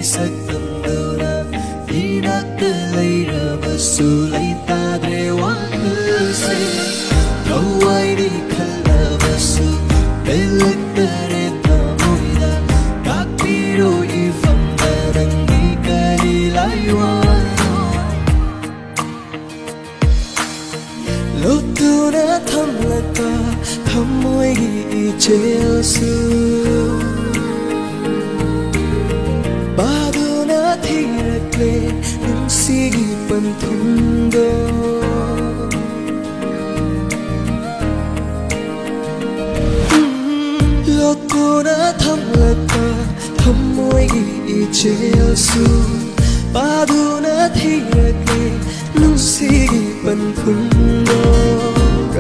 sakandona inakta leirabasu leitadre wakase thawai khalabasu belakare tamoida takpiro ifamda nangi kari laiwa lotuna thamlaka thamoigi ichesu baduna thirakle nunsigi panthundo lotuna thamlaka thamoigi ichesu baduna thirakle nunsigi panthundo